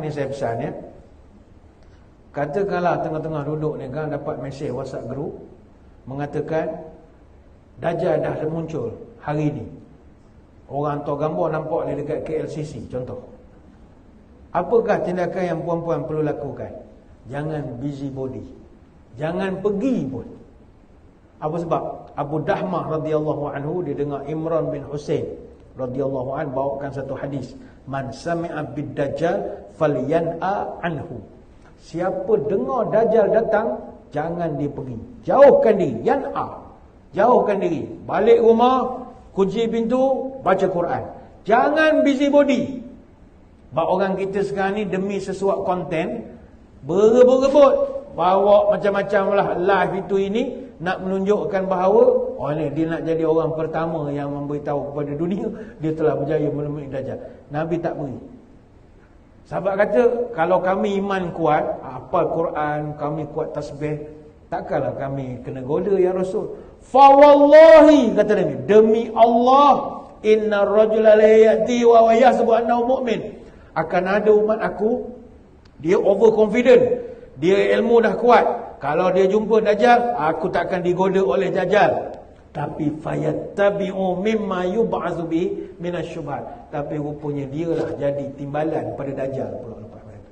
ni saya pesan ya. Katakanlah tengah-tengah duduk ni kan dapat mesej WhatsApp group mengatakan Dajjal dah muncul hari ni. Orang hantar gambar nampak dia dekat KLCC contoh. Apakah tindakan yang puan-puan perlu lakukan? Jangan busybody. Jangan pergi pun. Apa sebab? Abu Dahmah radhiyallahu anhu dia dengar Imran bin Husain radhiyallahu anhu bawakan satu hadis, man sami'a bid-dajjal falyan'a anhu. Siapa dengar dajjal datang, jangan dia pergi. Jauhkan diri, yan'a. Jauhkan diri. Balik rumah, kunci pintu, baca Quran. Jangan busybody. Sebab orang kita sekarang ni demi sesuatu konten berebut-rebut bawa macam-macam lah live itu ini nak menunjukkan bahawa ni dia nak jadi orang pertama yang memberitahu kepada dunia dia telah berjaya menemui Dajjal. Nabi tak beri. Sahabat kata kalau kami iman kuat, hafal Quran, kami kuat tasbih, takkanlah kami kena goda ya Rasul. Fa wallahi kata Nabi, demi Allah, inna rajula la ya'ti wa yahsabu annahu mu'min. Akan ada umat aku, dia overconfident, dia ilmu dah kuat. Kalau dia jumpa Dajjal, aku takkan digoda oleh Dajjal. Tapi fayattabi'u mimma yub'atsu bi minasyubhat. Tapi rupanya dialah jadi timbalan pada Dajjal pula lepas itu.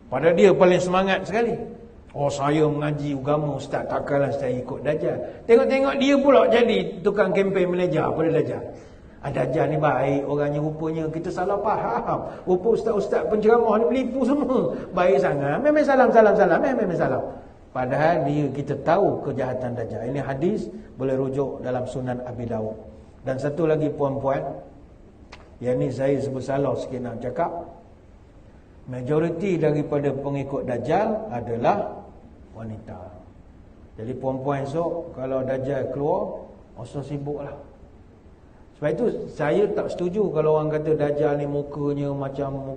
Padahal dia paling semangat sekali. Oh, saya mengaji agama ustaz, takkanlah saya ikut Dajjal. Tengok-tengok dia pula jadi tukang kempen manager pada Dajjal. Dajjal ni baik orangnya, rupanya kita salah faham. Rupa ustaz-ustaz penceramah ni penipu semua. Baik sangat. Memang salam. Memang salam. Padahal dia kita tahu kejahatan Dajjal. Ini hadis boleh rujuk dalam Sunan Abi Dawud. Dan satu lagi puan-puan, yang ni saya sebut salah sikit nak cakap. Majoriti daripada pengikut Dajjal adalah wanita. Jadi puan-puan esok kalau Dajjal keluar, usah sibuklah. Sebab itu saya tak setuju kalau orang kata Dajjal ni mukanya macam